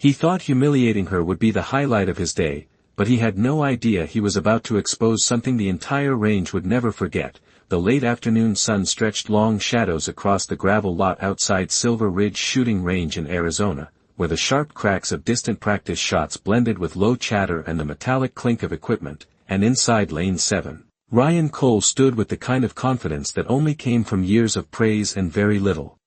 He thought humiliating her would be the highlight of his day, but he had no idea he was about to expose something the entire range would never forget. The late afternoon sun stretched long shadows across the gravel lot outside Silver Ridge Shooting Range in Arizona, where the sharp cracks of distant practice shots blended with low chatter and the metallic clink of equipment, and inside Lane 7. Ryan Cole stood with the kind of confidence that only came from years of praise and very little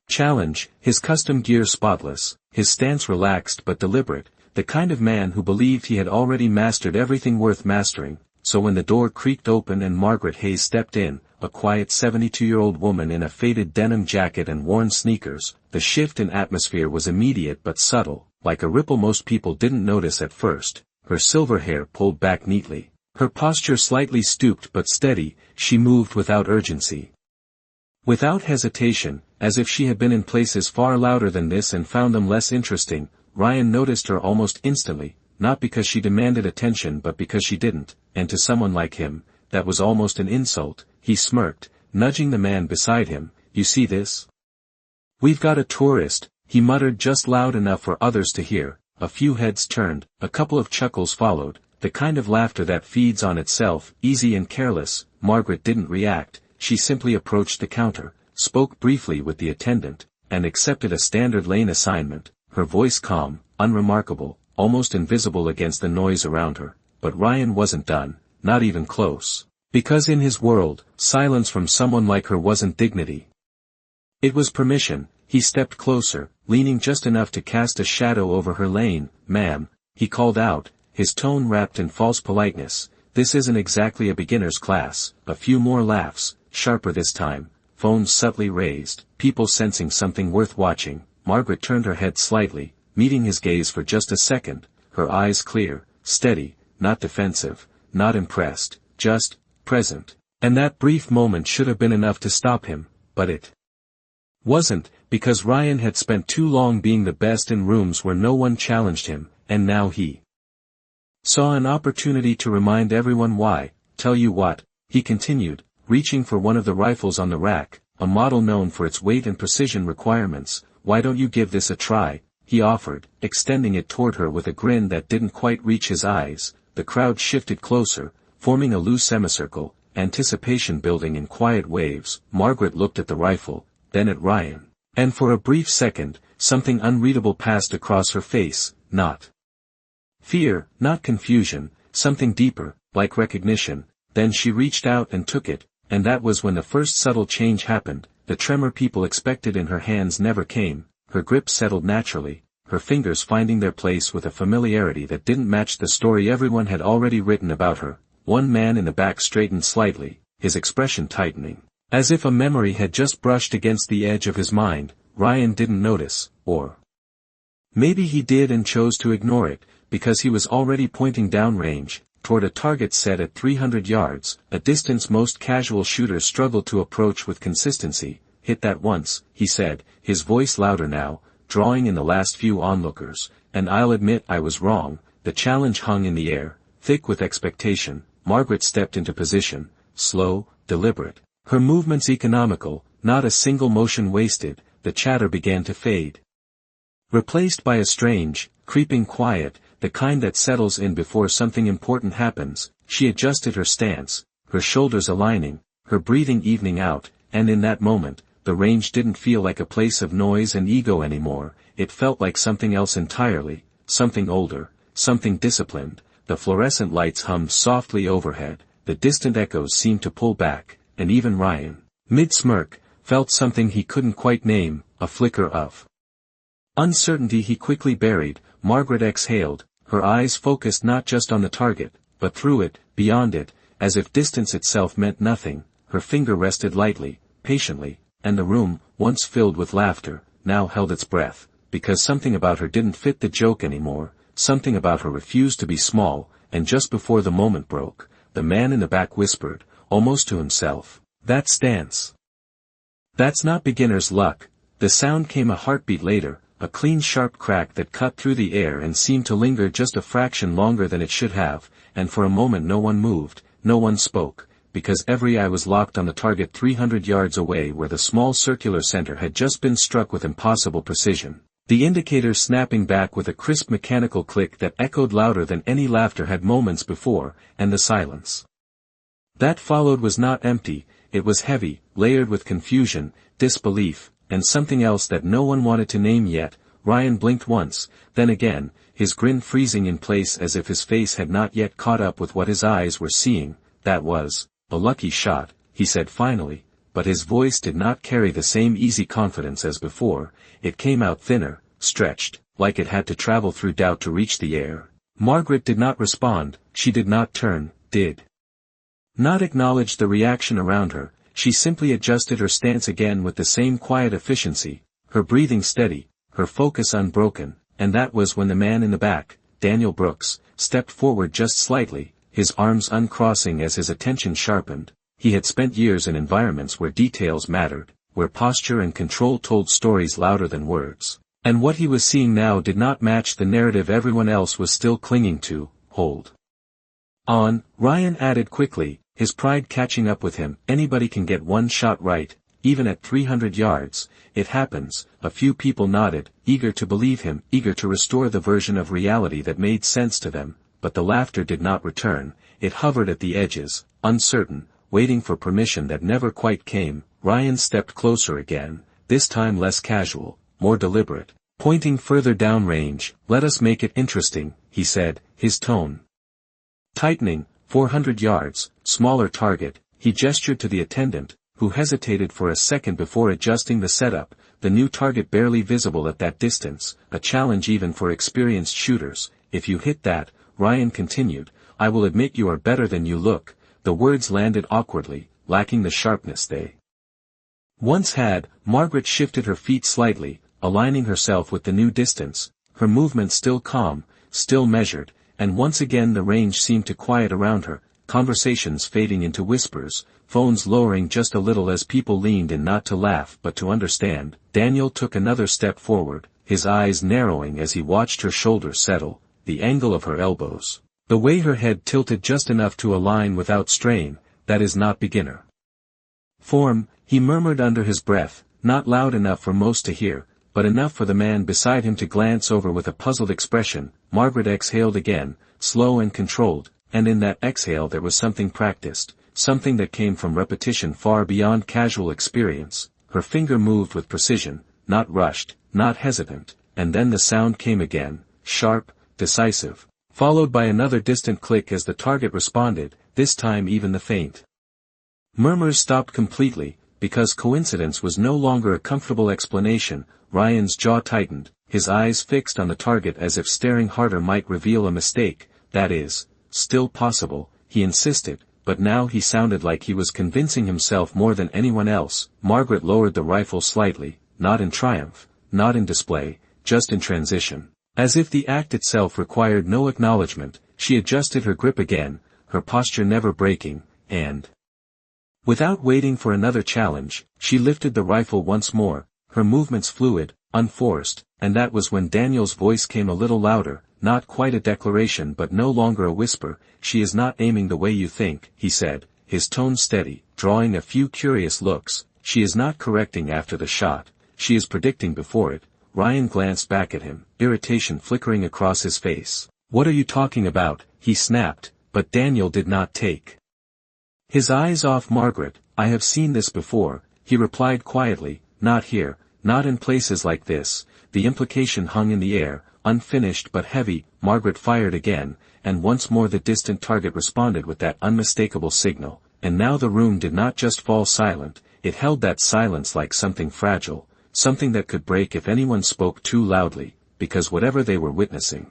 challenge, his custom gear spotless, his stance relaxed but deliberate, the kind of man who believed he had already mastered everything worth mastering. So when the door creaked open and Margaret Hayes stepped in, a quiet 72-year-old woman in a faded denim jacket and worn sneakers, the shift in atmosphere was immediate but subtle, like a ripple most people didn't notice at first. Her silver hair pulled back neatly, her posture slightly stooped but steady, she moved without urgency. Without hesitation, as if she had been in places far louder than this and found them less interesting, Ryan noticed her almost instantly, not because she demanded attention but because she didn't, and to someone like him, that was almost an insult. He smirked, nudging the man beside him. You see this? We've got a tourist, he muttered just loud enough for others to hear. A few heads turned, a couple of chuckles followed, the kind of laughter that feeds on itself, easy and careless. Margaret didn't react, she simply approached the counter, spoke briefly with the attendant, and accepted a standard lane assignment, her voice calm, unremarkable, almost invisible against the noise around her. But Ryan wasn't done, not even close. Because in his world, silence from someone like her wasn't dignity. It was permission. He stepped closer, leaning just enough to cast a shadow over her lane. Ma'am, he called out, his tone wrapped in false politeness, this isn't exactly a beginner's class. A few more laughs, sharper this time, phones subtly raised, people sensing something worth watching. Margaret turned her head slightly, meeting his gaze for just a second, her eyes clear, steady, not defensive, not impressed, just present. And that brief moment should have been enough to stop him, but it wasn't, because Ryan had spent too long being the best in rooms where no one challenged him, and now he saw an opportunity to remind everyone why. Tell you what, he continued, reaching for one of the rifles on the rack, a model known for its weight and precision requirements. Why don't you give this a try? He offered, extending it toward her with a grin that didn't quite reach his eyes. The crowd shifted closer, forming a loose semicircle, anticipation building in quiet waves. Margaret looked at the rifle, then at Ryan, and for a brief second, something unreadable passed across her face, not fear, not confusion, something deeper, like recognition. Then she reached out and took it, and that was when the first subtle change happened. The tremor people expected in her hands never came. Her grip settled naturally, her fingers finding their place with a familiarity that didn't match the story everyone had already written about her. One man in the back straightened slightly, his expression tightening, as if a memory had just brushed against the edge of his mind. Ryan didn't notice, or maybe he did and chose to ignore it, because he was already pointing downrange, toward a target set at 300 yards, a distance most casual shooters struggled to approach with consistency. Hit that once, he said, his voice louder now, drawing in the last few onlookers, and I'll admit I was wrong. The challenge hung in the air, thick with expectation. Margaret stepped into position, slow, deliberate, her movements economical, not a single motion wasted. The chatter began to fade, replaced by a strange, creeping quiet, the kind that settles in before something important happens. She adjusted her stance, her shoulders aligning, her breathing evening out, and in that moment, the range didn't feel like a place of noise and ego anymore. It felt like something else entirely, something older, something disciplined. The fluorescent lights hummed softly overhead, the distant echoes seemed to pull back, and even Ryan, mid-smirk, felt something he couldn't quite name, a flicker of uncertainty he quickly buried. Margaret exhaled, her eyes focused not just on the target, but through it, beyond it, as if distance itself meant nothing. Her finger rested lightly, patiently, and the room, once filled with laughter, now held its breath, because something about her didn't fit the joke anymore, something about her refused to be small. And just before the moment broke, the man in the back whispered, almost to himself, that stance. That's not beginner's luck. The sound came a heartbeat later, a clean sharp crack that cut through the air and seemed to linger just a fraction longer than it should have, and for a moment no one moved, no one spoke, because every eye was locked on the target 300 yards away where the small circular center had just been struck with impossible precision. the indicator snapping back with a crisp mechanical click that echoed louder than any laughter had moments before, and the silence that followed was not empty, it was heavy, layered with confusion, disbelief, and something else that no one wanted to name yet. Ryan blinked once, then again, his grin freezing in place as if his face had not yet caught up with what his eyes were seeing. "That was a lucky shot," he said finally, but his voice did not carry the same easy confidence as before. It came out thinner, stretched, like it had to travel through doubt to reach the air. Margaret did not respond, she did not turn, did not acknowledge the reaction around her. She simply adjusted her stance again with the same quiet efficiency, her breathing steady, her focus unbroken, and that was when the man in the back, Daniel Brooks, stepped forward just slightly, his arms uncrossing as his attention sharpened. He had spent years in environments where details mattered, where posture and control told stories louder than words, and what he was seeing now did not match the narrative everyone else was still clinging to. "Hold on," Ryan added quickly, his pride catching up with him. "Anybody can get one shot right, even at 300 yards, it happens." A few people nodded, eager to believe him, eager to restore the version of reality that made sense to them, but the laughter did not return. It hovered at the edges, uncertain, waiting for permission that never quite came. Ryan stepped closer again, this time less casual, more deliberate, pointing further downrange. "Let us make it interesting," he said, his tone tightening. 400 yards, smaller target. He gestured to the attendant, who hesitated for a second before adjusting the setup, the new target barely visible at that distance, a challenge even for experienced shooters. "If you hit that," Ryan continued, "I will admit you are better than you look." The words landed awkwardly, lacking the sharpness they once had. Margaret shifted her feet slightly, aligning herself with the new distance, her movement still calm, still measured, and once again the range seemed to quiet around her, conversations fading into whispers, phones lowering just a little as people leaned in not to laugh but to understand. Daniel took another step forward, his eyes narrowing as he watched her shoulders settle, the angle of her elbows, the way her head tilted just enough to align without strain. "That is not beginner form," he murmured under his breath, not loud enough for most to hear, but enough for the man beside him to glance over with a puzzled expression. Margaret exhaled again, slow and controlled, and in that exhale there was something practiced, something that came from repetition far beyond casual experience. Her finger moved with precision, not rushed, not hesitant, and then the sound came again, sharp, decisive, followed by another distant click as the target responded. This time even the faint murmurs stopped completely, because coincidence was no longer a comfortable explanation. Ryan's jaw tightened, his eyes fixed on the target as if staring harder might reveal a mistake. "That is still possible," he insisted, but now he sounded like he was convincing himself more than anyone else. Margaret lowered the rifle slightly, not in triumph, not in display, just in transition. As if the act itself required no acknowledgement, she adjusted her grip again, her posture never breaking, and without waiting for another challenge, she lifted the rifle once more, her movements fluid, unforced, and that was when Daniel's voice came a little louder, not quite a declaration but no longer a whisper. "She is not aiming the way you think," he said, his tone steady, drawing a few curious looks. "She is not correcting after the shot, she is predicting before it." Ryan glanced back at him, irritation flickering across his face. "What are you talking about?" he snapped, but Daniel did not take his eyes off Margaret. "I have seen this before," he replied quietly, "not here, not in places like this." The implication hung in the air, unfinished but heavy. Margaret fired again, and once more the distant target responded with that unmistakable signal, and now the room did not just fall silent, it held that silence like something fragile, something that could break if anyone spoke too loudly, because whatever they were witnessing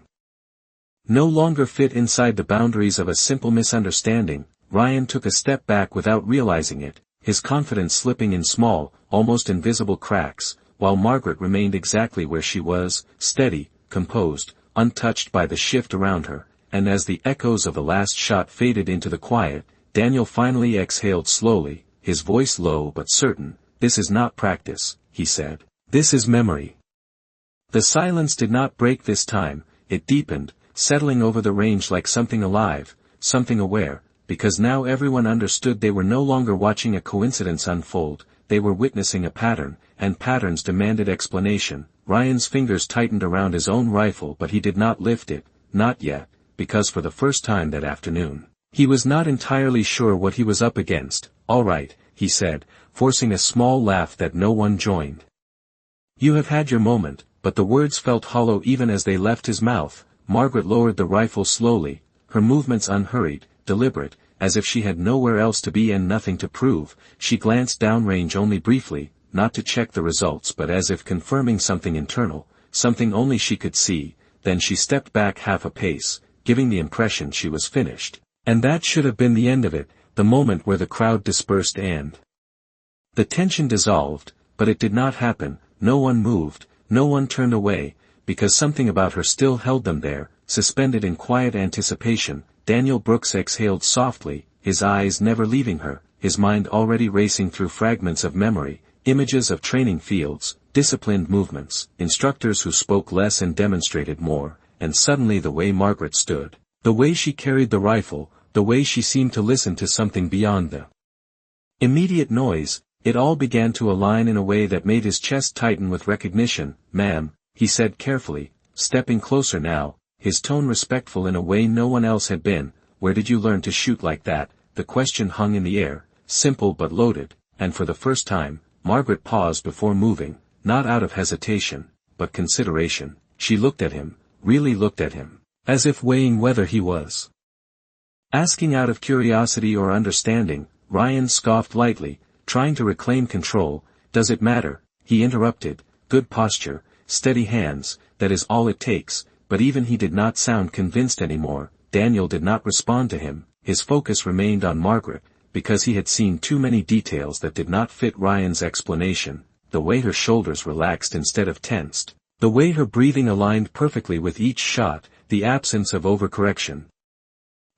no longer fit inside the boundaries of a simple misunderstanding. Ryan took a step back without realizing it, his confidence slipping in small, almost invisible cracks, while Margaret remained exactly where she was, steady, composed, untouched by the shift around her. And as the echoes of the last shot faded into the quiet, Daniel finally exhaled slowly, his voice low but certain. "This is not practice," he said. "This is memory." The silence did not break this time, it deepened, settling over the range like something alive, something aware, because now everyone understood they were no longer watching a coincidence unfold, they were witnessing a pattern, and patterns demanded explanation. Ryan's fingers tightened around his own rifle, but he did not lift it, not yet, because for the first time that afternoon, he was not entirely sure what he was up against. "All right," he said, forcing a small laugh that no one joined. "You have had your moment," but the words felt hollow even as they left his mouth. Margaret lowered the rifle slowly, her movements unhurried, deliberate, as if she had nowhere else to be and nothing to prove. She glanced downrange only briefly, not to check the results but as if confirming something internal, something only she could see. Then she stepped back half a pace, giving the impression she was finished. And that should have been the end of it, the moment where the crowd dispersed and the tension dissolved, but it did not happen. No one moved, no one turned away, because something about her still held them there, suspended in quiet anticipation. Daniel Brooks exhaled softly, his eyes never leaving her, his mind already racing through fragments of memory, images of training fields, disciplined movements, instructors who spoke less and demonstrated more, and suddenly the way Margaret stood, the way she carried the rifle, the way she seemed to listen to something beyond the immediate noise, it all began to align in a way that made his chest tighten with recognition. "Ma'am," he said carefully, stepping closer now, his tone respectful in a way no one else had been. "Where did you learn to shoot like that?" The question hung in the air, simple but loaded, and for the first time, Margaret paused before moving, not out of hesitation, but consideration. She looked at him, really looked at him, as if weighing whether he was asking out of curiosity or understanding. Ryan scoffed lightly, trying to reclaim control. "Does it matter?" he interrupted. "Good posture, steady hands, that is all it takes." But even he did not sound convinced anymore. Daniel did not respond to him, his focus remained on Margaret, because he had seen too many details that did not fit Ryan's explanation. The way her shoulders relaxed instead of tensed, the way her breathing aligned perfectly with each shot, the absence of overcorrection.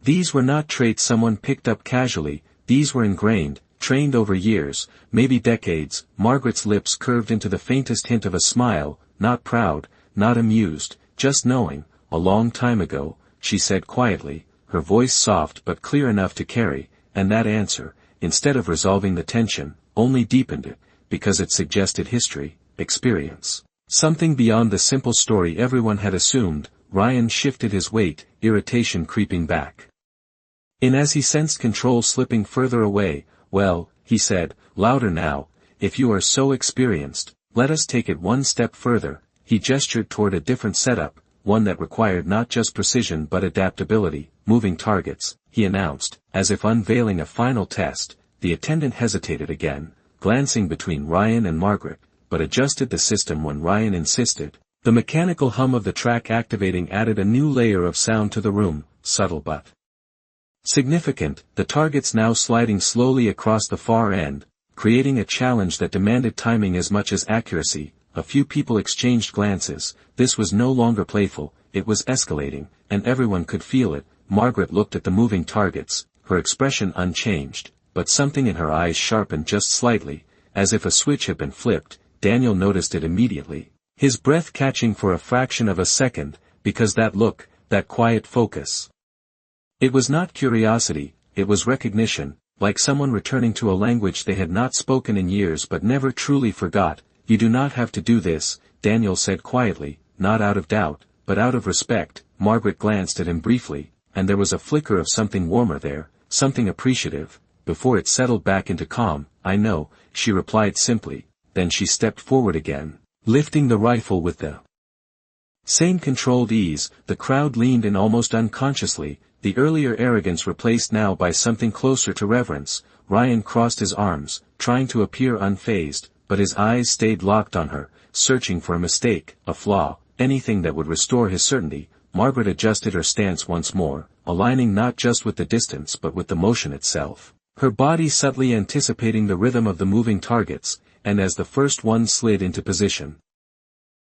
These were not traits someone picked up casually, these were ingrained, trained over years, maybe decades. Margaret's lips curved into the faintest hint of a smile, not proud, not amused, just knowing. "A long time ago," she said quietly, her voice soft but clear enough to carry, and that answer, instead of resolving the tension, only deepened it, because it suggested history, experience, something beyond the simple story everyone had assumed. Ryan shifted his weight, irritation creeping back in as he sensed control slipping further away. "Well," he said, louder now, "if you are so experienced, let us take it one step further." He gestured toward a different setup, one that required not just precision but adaptability. "Moving targets," he announced, as if unveiling a final test. The attendant hesitated again, glancing between Ryan and Margaret, but adjusted the system when Ryan insisted. The mechanical hum of the track activating added a new layer of sound to the room, subtle but significant, the targets now sliding slowly across the far end, creating a challenge that demanded timing as much as accuracy. A few people exchanged glances. This was no longer playful, it was escalating, and everyone could feel it. Margaret looked at the moving targets, her expression unchanged, but something in her eyes sharpened just slightly, as if a switch had been flipped. Daniel noticed it immediately, his breath catching for a fraction of a second, because that look, that quiet focus. It was not curiosity, it was recognition, like someone returning to a language they had not spoken in years but never truly forgot. "You do not have to do this," Daniel said quietly, not out of doubt, but out of respect. Margaret glanced at him briefly, and there was a flicker of something warmer there, something appreciative, before it settled back into calm. "I know," she replied simply, then she stepped forward again, lifting the rifle with the same controlled ease. The crowd leaned in almost unconsciously, the earlier arrogance replaced now by something closer to reverence. Ryan crossed his arms, trying to appear unfazed, but his eyes stayed locked on her, searching for a mistake, a flaw, anything that would restore his certainty. Margaret adjusted her stance once more, aligning not just with the distance but with the motion itself, her body subtly anticipating the rhythm of the moving targets, and as the first one slid into position,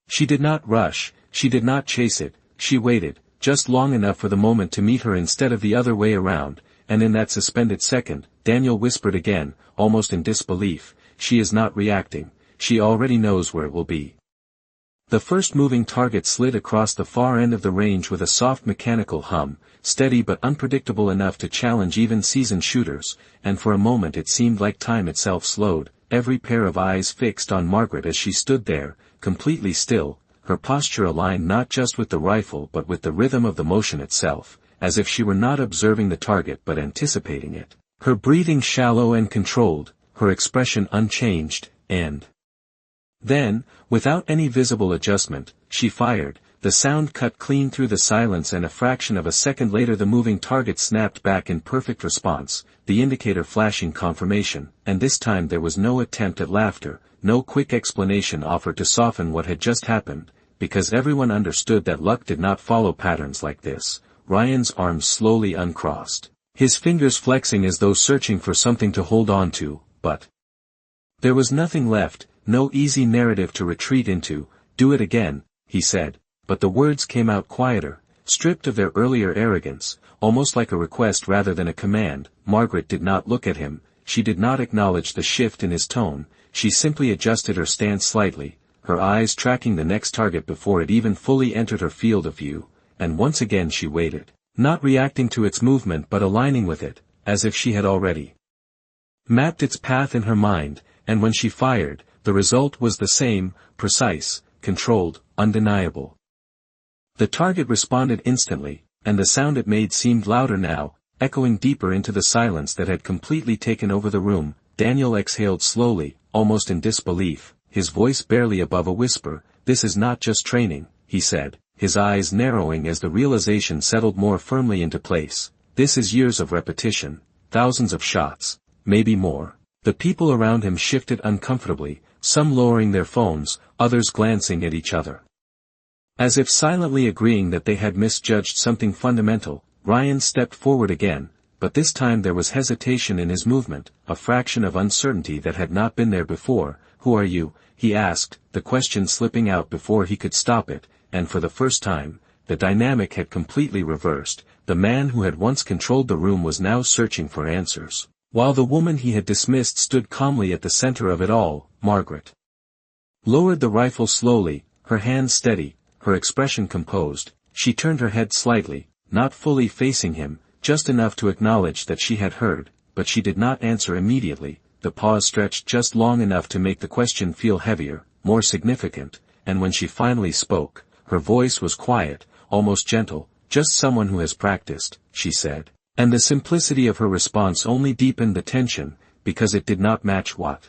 she did not rush, she did not chase it, she waited, just long enough for the moment to meet her instead of the other way around, and in that suspended second, Daniel whispered again, almost in disbelief, "She is not reacting, she already knows where it will be." The first moving target slid across the far end of the range with a soft mechanical hum, steady but unpredictable enough to challenge even seasoned shooters, and for a moment it seemed like time itself slowed, every pair of eyes fixed on Margaret as she stood there, completely still, her posture aligned not just with the rifle but with the rhythm of the motion itself, as if she were not observing the target but anticipating it. Her breathing shallow and controlled, her expression unchanged, and then, without any visible adjustment, she fired. The sound cut clean through the silence, and a fraction of a second later the moving target snapped back in perfect response, the indicator flashing confirmation, and this time there was no attempt at laughter, no quick explanation offered to soften what had just happened, because everyone understood that luck did not follow patterns like this. Ryan's arms slowly uncrossed, his fingers flexing as though searching for something to hold on to, but there was nothing left, no easy narrative to retreat into. "Do it again," he said. But the words came out quieter, stripped of their earlier arrogance, almost like a request rather than a command. Margaret did not look at him, she did not acknowledge the shift in his tone, she simply adjusted her stance slightly, her eyes tracking the next target before it even fully entered her field of view, and once again she waited, not reacting to its movement but aligning with it, as if she had already mapped its path in her mind, and when she fired, the result was the same, precise, controlled, undeniable. The target responded instantly, and the sound it made seemed louder now, echoing deeper into the silence that had completely taken over the room. Daniel exhaled slowly, almost in disbelief, his voice barely above a whisper. "This is not just training," he said, his eyes narrowing as the realization settled more firmly into place. "This is years of repetition, thousands of shots, maybe more." The people around him shifted uncomfortably, some lowering their phones, others glancing at each other, as if silently agreeing that they had misjudged something fundamental. Ryan stepped forward again, but this time there was hesitation in his movement, a fraction of uncertainty that had not been there before. "Who are you?" he asked, the question slipping out before he could stop it, and for the first time, the dynamic had completely reversed. The man who had once controlled the room was now searching for answers, while the woman he had dismissed stood calmly at the center of it all. Margaret lowered the rifle slowly, her hands steady, her expression composed. She turned her head slightly, not fully facing him, just enough to acknowledge that she had heard, but she did not answer immediately. The pause stretched just long enough to make the question feel heavier, more significant, and when she finally spoke, her voice was quiet, almost gentle. "Just someone who has practiced," she said, and the simplicity of her response only deepened the tension, because it did not match what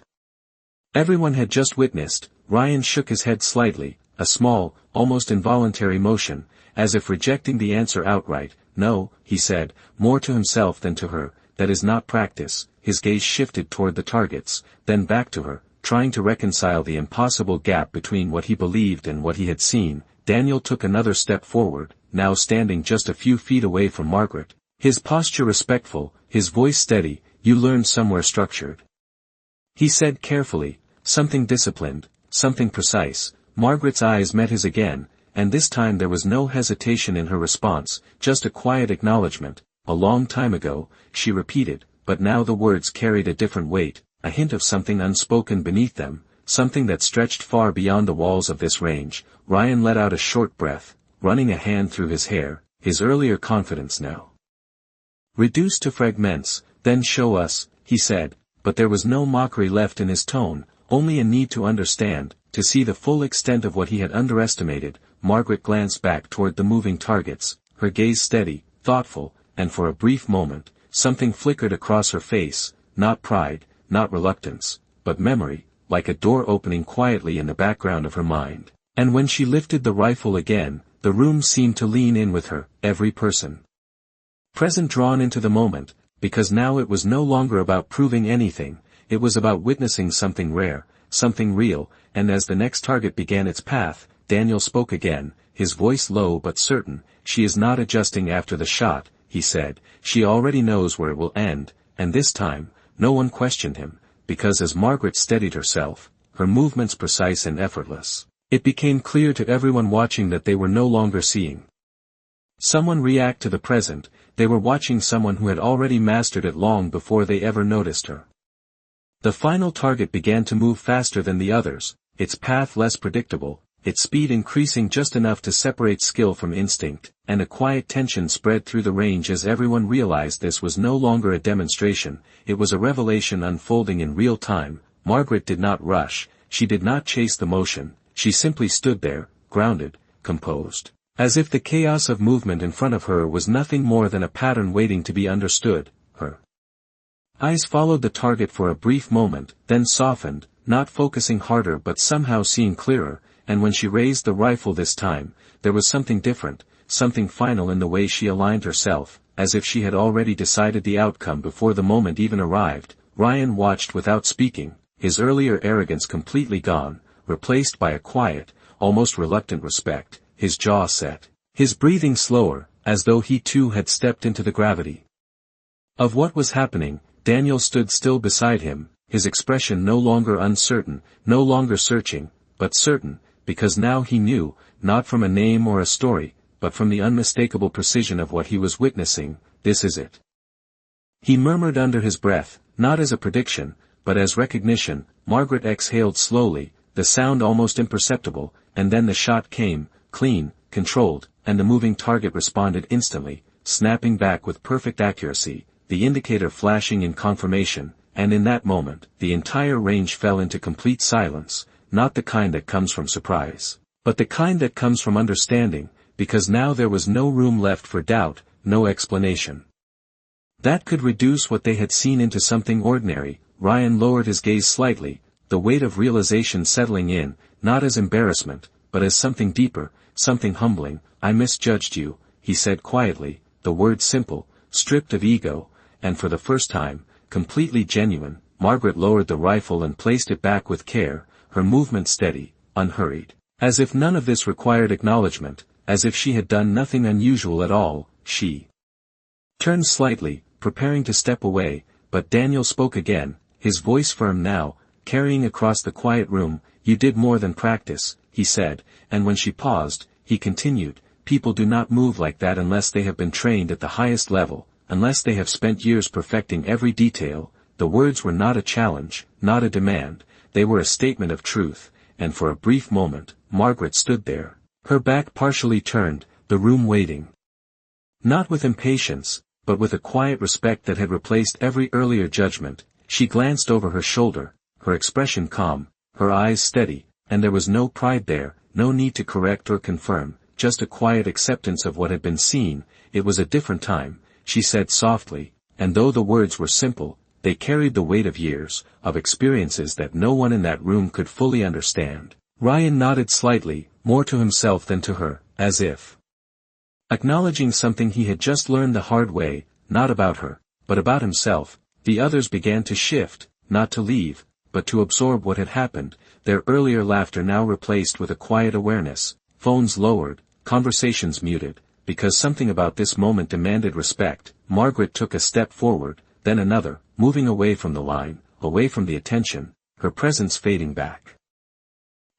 everyone had just witnessed. Ryan shook his head slightly, a small, almost involuntary motion, as if rejecting the answer outright. "No," he said, more to himself than to her, "that is not practice." His gaze shifted toward the targets, then back to her, trying to reconcile the impossible gap between what he believed and what he had seen. Daniel took another step forward, now standing just a few feet away from Margaret, his posture respectful, his voice steady. "You learned somewhere structured," he said carefully, "something disciplined, something precise." Margaret's eyes met his again, and this time there was no hesitation in her response, just a quiet acknowledgement. "A long time ago," she repeated, but now the words carried a different weight, a hint of something unspoken beneath them, something that stretched far beyond the walls of this range. Ryan let out a short breath, running a hand through his hair, his earlier confidence now reduced to fragments. "Then show us," he said, but there was no mockery left in his tone, only a need to understand, to see the full extent of what he had underestimated. Margaret glanced back toward the moving targets, her gaze steady, thoughtful, and for a brief moment, something flickered across her face, not pride, not reluctance, but memory, like a door opening quietly in the background of her mind. And when she lifted the rifle again, the room seemed to lean in with her, every person present drawn into the moment, because now it was no longer about proving anything, it was about witnessing something rare, something real. And as the next target began its path, Daniel spoke again, his voice low but certain. "She is not adjusting after the shot," he said, "she already knows where it will end." And this time, no one questioned him, because as Margaret steadied herself, her movements precise and effortless, it became clear to everyone watching that they were no longer seeing someone react to the present, they were watching someone who had already mastered it long before they ever noticed her. The final target began to move faster than the others, its path less predictable, its speed increasing just enough to separate skill from instinct, and a quiet tension spread through the range as everyone realized this was no longer a demonstration, it was a revelation unfolding in real time. Margaret did not rush, she did not chase the motion, she simply stood there, grounded, composed. As if the chaos of movement in front of her was nothing more than a pattern waiting to be understood. Her eyes followed the target for a brief moment, then softened, not focusing harder but somehow seeing clearer, and when she raised the rifle this time, there was something different, something final in the way she aligned herself, as if she had already decided the outcome before the moment even arrived. Ryan watched without speaking, his earlier arrogance completely gone, replaced by a quiet, almost reluctant respect, his jaw set, his breathing slower, as though he too had stepped into the gravity of what was happening. Daniel stood still beside him, his expression no longer uncertain, no longer searching, but certain, because now he knew, not from a name or a story, but from the unmistakable precision of what he was witnessing, this is it. He murmured under his breath, not as a prediction, but as recognition. Margaret exhaled slowly, the sound almost imperceptible, and then the shot came, clean, controlled, and the moving target responded instantly, snapping back with perfect accuracy, the indicator flashing in confirmation, and in that moment, the entire range fell into complete silence, not the kind that comes from surprise, but the kind that comes from understanding, because now there was no room left for doubt, no explanation that could reduce what they had seen into something ordinary. Ryan lowered his gaze slightly, the weight of realization settling in, not as embarrassment, but as something deeper, something humbling. I misjudged you, he said quietly, the words simple, stripped of ego, and for the first time, completely genuine. Margaret lowered the rifle and placed it back with care, her movement steady, unhurried, as if none of this required acknowledgement, as if she had done nothing unusual at all. She turned slightly, preparing to step away, but Daniel spoke again, his voice firm now, carrying across the quiet room. You did more than practice, he said, and when she paused, he continued, people do not move like that unless they have been trained at the highest level, unless they have spent years perfecting every detail. The words were not a challenge, not a demand, they were a statement of truth, and for a brief moment, Margaret stood there, her back partially turned, the room waiting. Not with impatience, but with a quiet respect that had replaced every earlier judgment. She glanced over her shoulder, her expression calm, her eyes steady, and there was no pride there, no need to correct or confirm, just a quiet acceptance of what had been seen. It was a different time, she said softly, and though the words were simple, they carried the weight of years, of experiences that no one in that room could fully understand. Ryan nodded slightly, more to himself than to her, as if acknowledging something he had just learned the hard way, not about her, but about himself. The others began to shift, not to leave, but to absorb what had happened, their earlier laughter now replaced with a quiet awareness, phones lowered, conversations muted, because something about this moment demanded respect. Margaret took a step forward, then another, moving away from the line, away from the attention, her presence fading back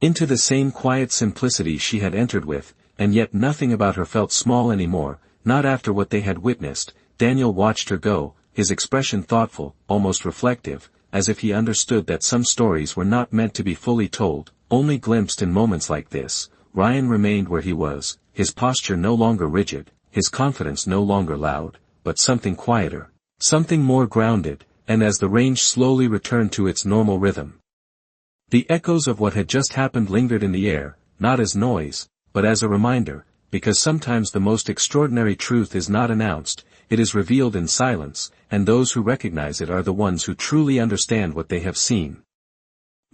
into the same quiet simplicity she had entered with, and yet nothing about her felt small anymore, not after what they had witnessed. Daniel watched her go, his expression thoughtful, almost reflective, as if he understood that some stories were not meant to be fully told, only glimpsed in moments like this. Ryan remained where he was, his posture no longer rigid, his confidence no longer loud, but something quieter, something more grounded, and as the range slowly returned to its normal rhythm, the echoes of what had just happened lingered in the air, not as noise, but as a reminder, because sometimes the most extraordinary truth is not announced, it is revealed in silence, and those who recognize it are the ones who truly understand what they have seen.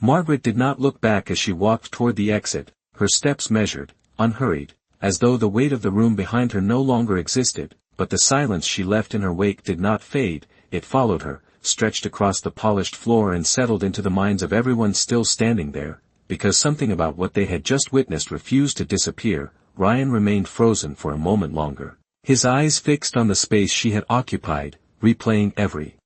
Margaret did not look back as she walked toward the exit, her steps measured, unhurried, as though the weight of the room behind her no longer existed, but the silence she left in her wake did not fade, it followed her, stretched across the polished floor and settled into the minds of everyone still standing there, because something about what they had just witnessed refused to disappear. Ryan remained frozen for a moment longer, his eyes fixed on the space she had occupied, replaying every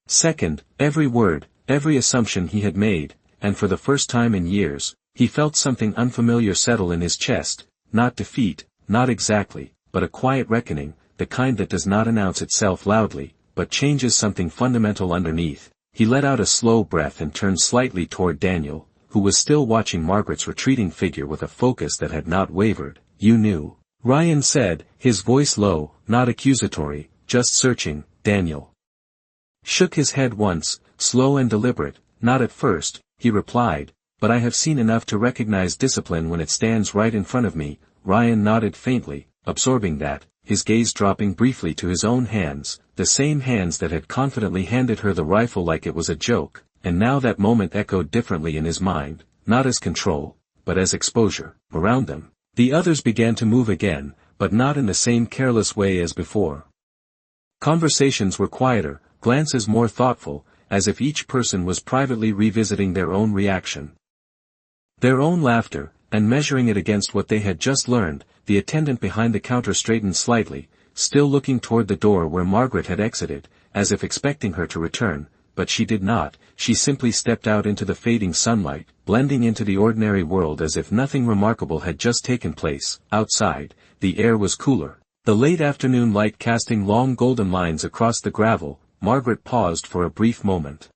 second, every word, every assumption he had made, and for the first time in years, he felt something unfamiliar settle in his chest, not defeat, not exactly, but a quiet reckoning, the kind that does not announce itself loudly, but changes something fundamental underneath. He let out a slow breath and turned slightly toward Daniel, who was still watching Margaret's retreating figure with a focus that had not wavered. You knew, Ryan said, his voice low, not accusatory, just searching. Daniel shook his head once, slow and deliberate. Not at first, he replied, but I have seen enough to recognize discipline when it stands right in front of me." Ryan nodded faintly, absorbing that, his gaze dropping briefly to his own hands, the same hands that had confidently handed her the rifle like it was a joke, and now that moment echoed differently in his mind, not as control, but as exposure. Around them, the others began to move again, but not in the same careless way as before. Conversations were quieter, glances more thoughtful, as if each person was privately revisiting their own reaction. Their own laughter, and measuring it against what they had just learned. The attendant behind the counter straightened slightly, still looking toward the door where Margaret had exited, as if expecting her to return, but she did not. She simply stepped out into the fading sunlight, blending into the ordinary world as if nothing remarkable had just taken place. Outside, the air was cooler, the late afternoon light casting long golden lines across the gravel. Margaret paused for a brief moment.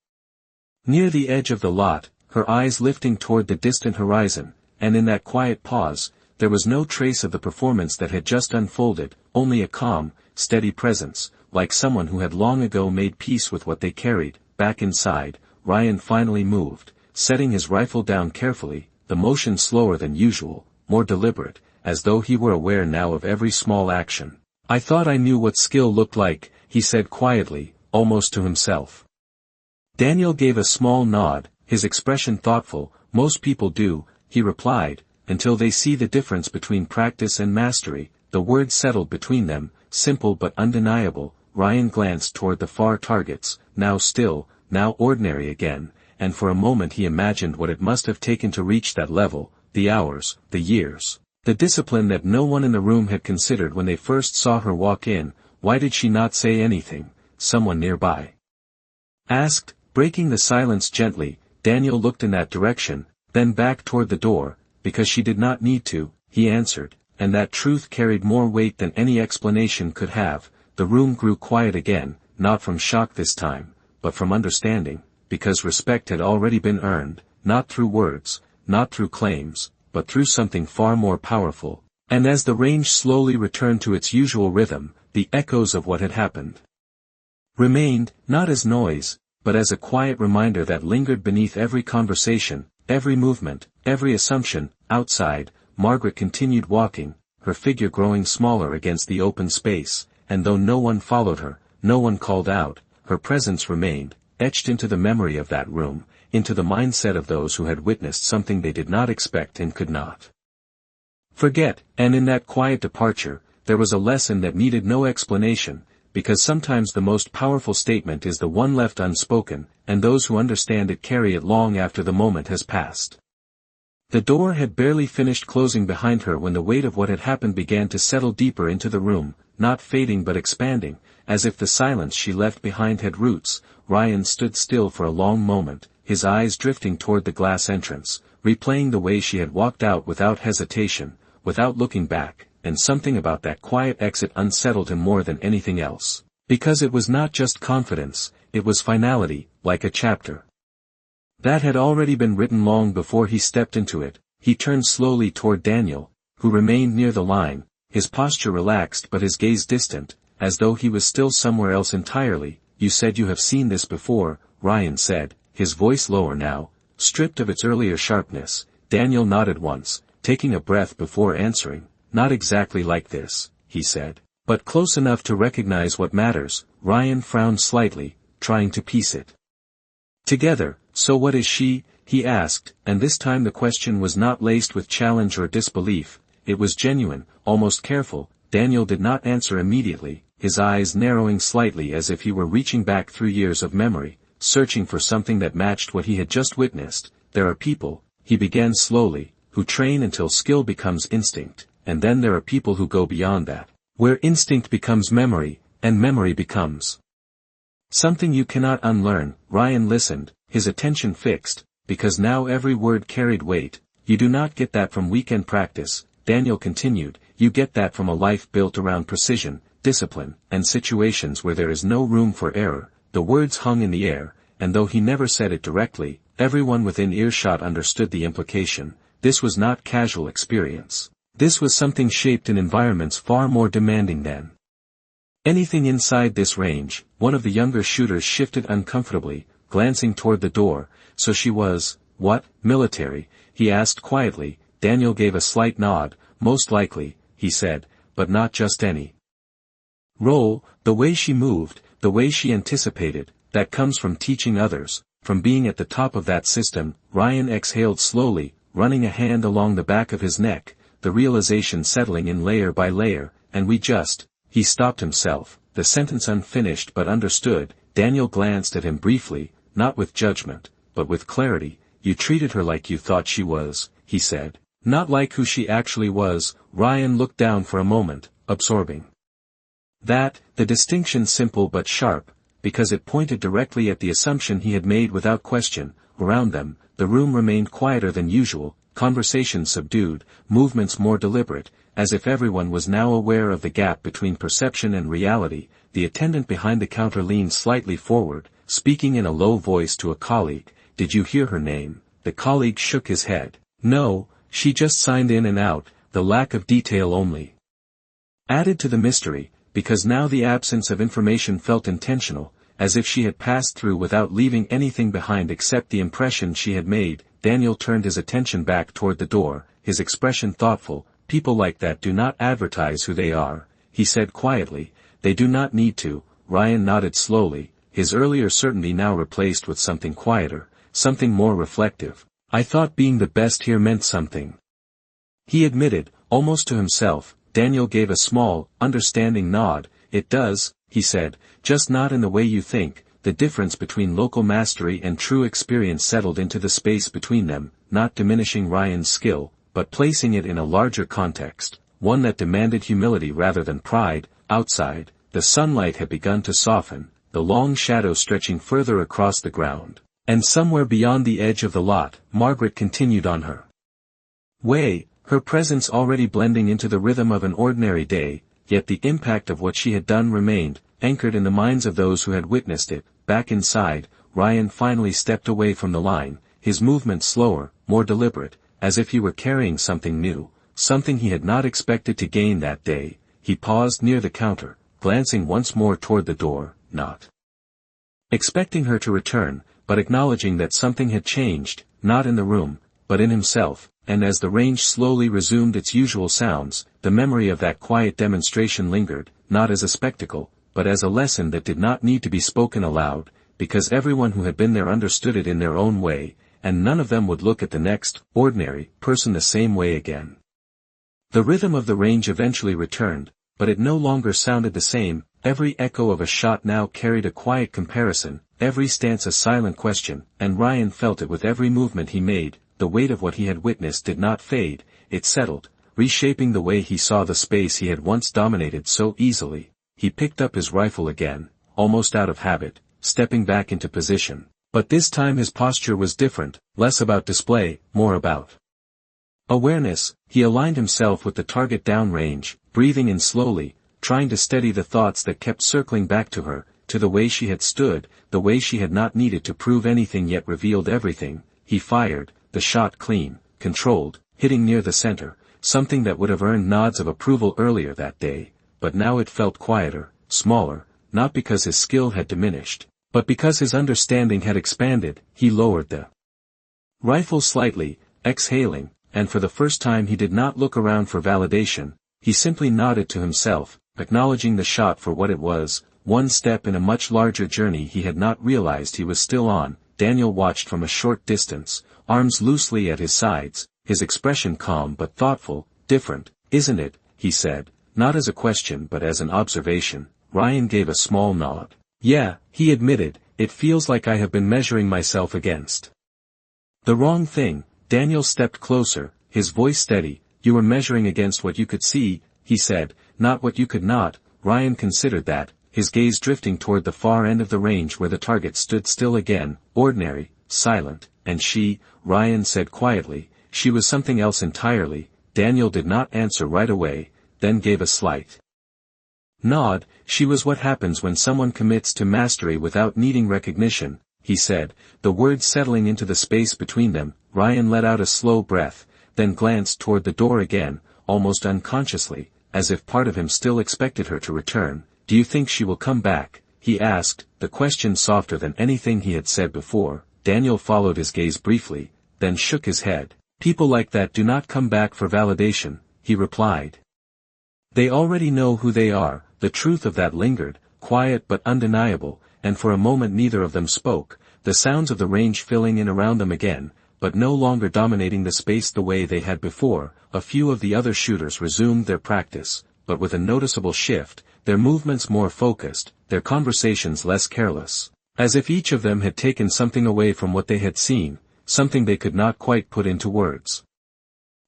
Near the edge of the lot, her eyes lifting toward the distant horizon, and in that quiet pause, there was no trace of the performance that had just unfolded, only a calm, steady presence, like someone who had long ago made peace with what they carried. Back inside, Ryan finally moved, setting his rifle down carefully, the motion slower than usual, more deliberate, as though he were aware now of every small action. "I thought I knew what skill looked like," he said quietly, almost to himself. Daniel gave a small nod, his expression thoughtful. "Most people do," he replied, "until they see the difference between practice and mastery." The words settled between them, simple but undeniable. Ryan glanced toward the far targets, now still, now ordinary again, and for a moment he imagined what it must have taken to reach that level, the hours, the years, the discipline that no one in the room had considered when they first saw her walk in. "Why did she not say anything?" someone nearby asked, breaking the silence gently. Daniel looked in that direction, then back toward the door. "Because she did not need to," he answered, and that truth carried more weight than any explanation could have. The room grew quiet again, not from shock this time, but from understanding, because respect had already been earned, not through words, not through claims, but through something far more powerful. And as the range slowly returned to its usual rhythm, the echoes of what had happened remained, not as noise, but as a quiet reminder that lingered beneath every conversation, every movement, every assumption. Outside, Margaret continued walking, her figure growing smaller against the open space, and though no one followed her, no one called out, her presence remained, etched into the memory of that room, into the mindset of those who had witnessed something they did not expect and could not forget. And in that quiet departure, there was a lesson that needed no explanation, because sometimes the most powerful statement is the one left unspoken, and those who understand it carry it long after the moment has passed. The door had barely finished closing behind her when the weight of what had happened began to settle deeper into the room, not fading but expanding, as if the silence she left behind had roots. Ryan stood still for a long moment, his eyes drifting toward the glass entrance, replaying the way she had walked out without hesitation, without looking back, and something about that quiet exit unsettled him more than anything else. Because it was not just confidence, it was finality, like a chapter that had already been written long before he stepped into it. He turned slowly toward Daniel, who remained near the line, his posture relaxed but his gaze distant, as though he was still somewhere else entirely. "You said you have seen this before," Ryan said, his voice lower now, stripped of its earlier sharpness. Daniel nodded once, taking a breath before answering. "Not exactly like this," he said, "but close enough to recognize what matters." Ryan frowned slightly, trying to piece it together. "So what is she?" he asked, and this time the question was not laced with challenge or disbelief, it was genuine, almost careful. Daniel did not answer immediately, his eyes narrowing slightly as if he were reaching back through years of memory, searching for something that matched what he had just witnessed. "There are people," he began slowly, "who train until skill becomes instinct, and then there are people who go beyond that, where instinct becomes memory, and memory becomes something you cannot unlearn." Ryan listened, his attention fixed, because now every word carried weight. "You do not get that from weekend practice," Daniel continued, "you get that from a life built around precision, discipline, and situations where there is no room for error." The words hung in the air, and though he never said it directly, everyone within earshot understood the implication. This was not casual experience. This was something shaped in environments far more demanding than anything inside this range. One of the younger shooters shifted uncomfortably, glancing toward the door. "So she was," What, military? He asked quietly. Daniel gave a slight nod. Most likely, he said, but not just any role. The way she moved, the way she anticipated, that comes from teaching others, from being at the top of that system. Ryan exhaled slowly, running a hand along the back of his neck, the realization settling in layer by layer. And he stopped himself, the sentence unfinished but understood. Daniel glanced at him briefly, not with judgment, but with clarity. You treated her like you thought she was, he said. Not like who she actually was. Ryan looked down for a moment, absorbing that, the distinction simple but sharp, because it pointed directly at the assumption he had made without question. Around them, the room remained quieter than usual, conversation subdued, movements more deliberate, as if everyone was now aware of the gap between perception and reality. The attendant behind the counter leaned slightly forward, speaking in a low voice to a colleague. Did you hear her name? The colleague shook his head. No, she just signed in and out. The lack of detail only added to the mystery, because now the absence of information felt intentional, as if she had passed through without leaving anything behind except the impression she had made. Daniel turned his attention back toward the door, his expression thoughtful. People like that do not advertise who they are, he said quietly. They do not need to. Ryan nodded slowly, his earlier certainty now replaced with something quieter, something more reflective. I thought being the best here meant something, he admitted, almost to himself. Daniel gave a small, understanding nod. It does, he said, just not in the way you think. The difference between local mastery and true experience settled into the space between them, not diminishing Ryan's skill, but placing it in a larger context, one that demanded humility rather than pride. Outside, the sunlight had begun to soften, the long shadow stretching further across the ground. And somewhere beyond the edge of the lot, Margaret continued on her way, her presence already blending into the rhythm of an ordinary day, yet the impact of what she had done remained, anchored in the minds of those who had witnessed it. Back inside, Ryan finally stepped away from the line, his movement slower, more deliberate, as if he were carrying something new, something he had not expected to gain that day. He paused near the counter, glancing once more toward the door, not expecting her to return, but acknowledging that something had changed, not in the room, but in himself. And as the range slowly resumed its usual sounds, the memory of that quiet demonstration lingered, not as a spectacle, but as a lesson that did not need to be spoken aloud, because everyone who had been there understood it in their own way, and none of them would look at the next, ordinary, person the same way again. The rhythm of the range eventually returned, but it no longer sounded the same. Every echo of a shot now carried a quiet comparison, every stance a silent question, and Ryan felt it with every movement he made. The weight of what he had witnessed did not fade, it settled, reshaping the way he saw the space he had once dominated so easily. He picked up his rifle again, almost out of habit, stepping back into position. But this time his posture was different, less about display, more about awareness. He aligned himself with the target downrange, breathing in slowly, trying to steady the thoughts that kept circling back to her, to the way she had stood, the way she had not needed to prove anything yet revealed everything. He fired, the shot clean, controlled, hitting near the center, something that would have earned nods of approval earlier that day, but now it felt quieter, smaller, not because his skill had diminished, but because his understanding had expanded. He lowered the rifle slightly, exhaling, and for the first time he did not look around for validation. He simply nodded to himself, acknowledging the shot for what it was, one step in a much larger journey he had not realized he was still on. Daniel watched from a short distance, arms loosely at his sides, his expression calm but thoughtful. Different, isn't it? He said, not as a question but as an observation. Ryan gave a small nod. Yeah, he admitted, it feels like I have been measuring myself against the wrong thing. Daniel stepped closer, his voice steady. You were measuring against what you could see, he said, not what you could not. Ryan considered that, his gaze drifting toward the far end of the range where the target stood still again, ordinary, silent. And she, Ryan said quietly, she was something else entirely. Daniel did not answer right away, then gave a slight nod. She was what happens when someone commits to mastery without needing recognition, he said, the words settling into the space between them. Ryan let out a slow breath, then glanced toward the door again, almost unconsciously, as if part of him still expected her to return. Do you think she will come back? He asked, the question softer than anything he had said before. Daniel followed his gaze briefly, then shook his head. "People like that do not come back for validation," he replied. "They already know who they are." The truth of that lingered, quiet but undeniable, and for a moment neither of them spoke, the sounds of the range filling in around them again, but no longer dominating the space the way they had before. A few of the other shooters resumed their practice, but with a noticeable shift, their movements more focused, their conversations less careless, as if each of them had taken something away from what they had seen, something they could not quite put into words.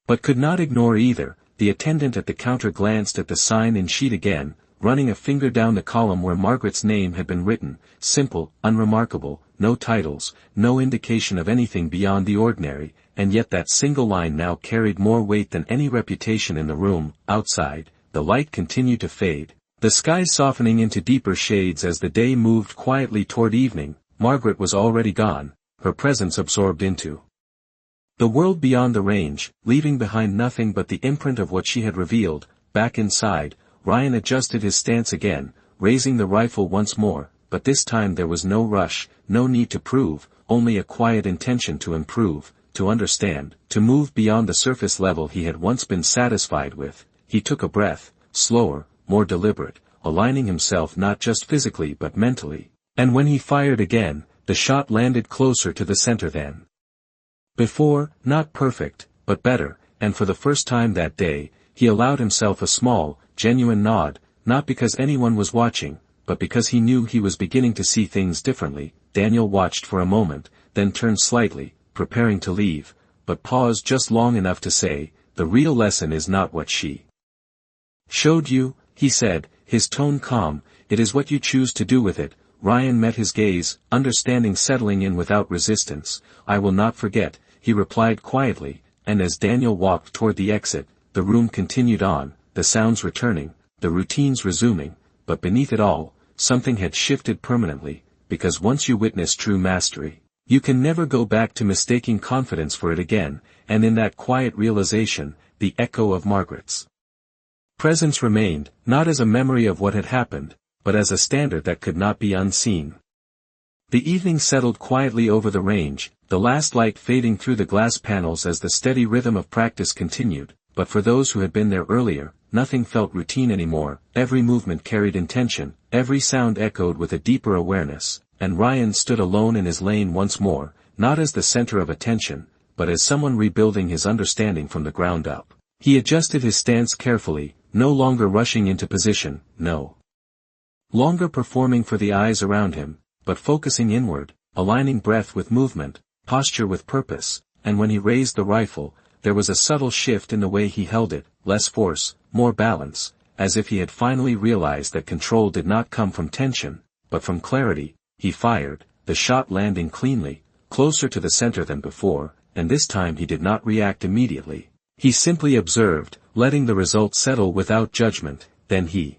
But could not ignore either. The attendant at the counter glanced at the sign-in sheet again, running a finger down the column where Margaret's name had been written, simple, unremarkable, no titles, no indication of anything beyond the ordinary, and yet that single line now carried more weight than any reputation in the room. Outside, the light continued to fade, the skies softening into deeper shades as the day moved quietly toward evening. Margaret was already gone, her presence absorbed into the world beyond the range, leaving behind nothing but the imprint of what she had revealed. Back inside, Ryan adjusted his stance again, raising the rifle once more, but this time there was no rush, no need to prove, only a quiet intention to improve, to understand, to move beyond the surface level he had once been satisfied with. He took a breath, slower, more deliberate, aligning himself not just physically but mentally, and when he fired again, the shot landed closer to the center than before, not perfect, but better, and for the first time that day, he allowed himself a small, genuine nod, not because anyone was watching, but because he knew he was beginning to see things differently. Daniel watched for a moment, then turned slightly, preparing to leave, but paused just long enough to say, "The real lesson is not what she showed you," he said, his tone calm, "it is what you choose to do with it." Ryan met his gaze, understanding settling in without resistance. "I will not forget," he replied quietly, and as Daniel walked toward the exit, the room continued on, the sounds returning, the routines resuming, but beneath it all, something had shifted permanently, because once you witness true mastery, you can never go back to mistaking confidence for it again, and in that quiet realization, the echo of Margaret's presence remained, not as a memory of what had happened, but as a standard that could not be unseen. The evening settled quietly over the range, the last light fading through the glass panels as the steady rhythm of practice continued, but for those who had been there earlier, nothing felt routine anymore. Every movement carried intention, every sound echoed with a deeper awareness, and Ryan stood alone in his lane once more, not as the center of attention, but as someone rebuilding his understanding from the ground up. He adjusted his stance carefully, no longer rushing into position, no longer performing for the eyes around him, but focusing inward, aligning breath with movement, posture with purpose, and when he raised the rifle, there was a subtle shift in the way he held it, less force, more balance, as if he had finally realized that control did not come from tension, but from clarity. He fired, the shot landing cleanly, closer to the center than before, and this time he did not react immediately. He simply observed, letting the result settle without judgment. Then he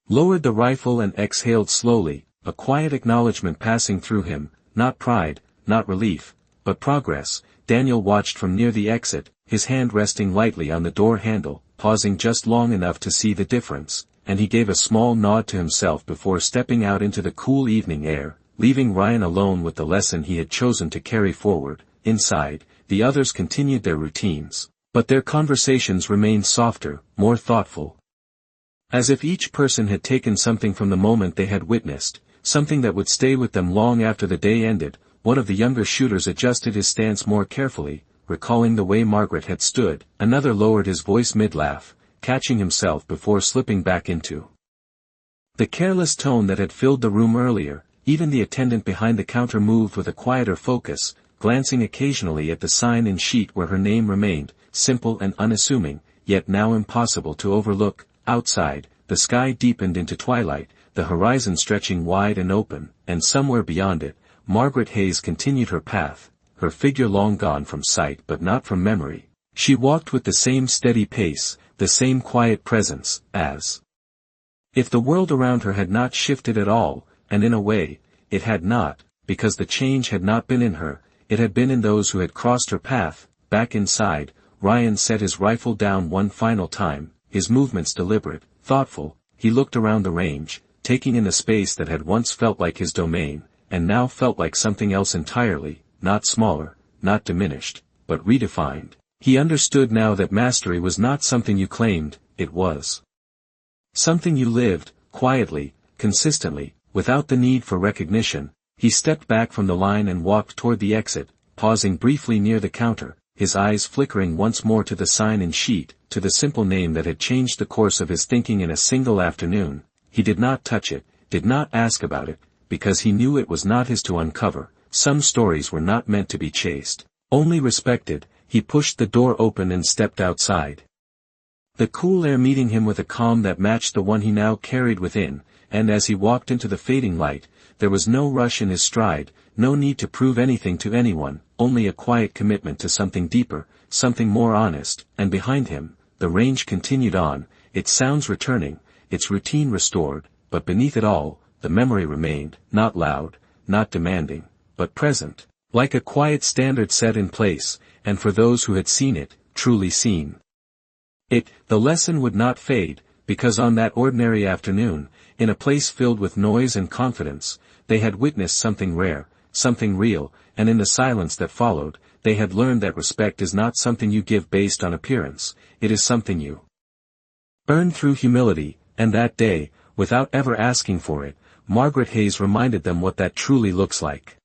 lowered the rifle and exhaled slowly, a quiet acknowledgement passing through him, not pride, not relief, but progress. Daniel watched from near the exit, his hand resting lightly on the door handle, pausing just long enough to see the difference, and he gave a small nod to himself before stepping out into the cool evening air, leaving Ryan alone with the lesson he had chosen to carry forward. Inside, the others continued their routines, but their conversations remained softer, more thoughtful, as if each person had taken something from the moment they had witnessed, something that would stay with them long after the day ended. One of the younger shooters adjusted his stance more carefully, recalling the way Margaret had stood. Another lowered his voice mid-laugh, catching himself before slipping back into the careless tone that had filled the room earlier. Even the attendant behind the counter moved with a quieter focus, glancing occasionally at the sign-in sheet where her name remained, simple and unassuming, yet now impossible to overlook. Outside, the sky deepened into twilight, the horizon stretching wide and open, and somewhere beyond it, Margaret Hayes continued her path, her figure long gone from sight but not from memory. She walked with the same steady pace, the same quiet presence, as if the world around her had not shifted at all, and in a way, it had not, because the change had not been in her, it had been in those who had crossed her path. Back inside, Ryan set his rifle down one final time, his movements deliberate, thoughtful. He looked around the range, taking in the space that had once felt like his domain, and now felt like something else entirely, not smaller, not diminished, but redefined. He understood now that mastery was not something you claimed, it was something you lived, quietly, consistently, without the need for recognition. He stepped back from the line and walked toward the exit, pausing briefly near the counter, his eyes flickering once more to the sign and sheet, to the simple name that had changed the course of his thinking in a single afternoon. He did not touch it, did not ask about it, because he knew it was not his to uncover. Some stories were not meant to be chased, only respected. He pushed the door open and stepped outside. The cool air meeting him with a calm that matched the one he now carried within, and as he walked into the fading light, there was no rush in his stride, no need to prove anything to anyone, only a quiet commitment to something deeper, something more honest. And behind him, the range continued on, its sounds returning, its routine restored, but beneath it all, the memory remained, not loud, not demanding, but present, like a quiet standard set in place, and for those who had seen it, truly seen it, the lesson would not fade, because on that ordinary afternoon, in a place filled with noise and confidence, they had witnessed something rare, something real, and in the silence that followed, they had learned that respect is not something you give based on appearance, it is something you earn through humility. And that day, without ever asking for it, Margaret Hayes reminded them what that truly looks like.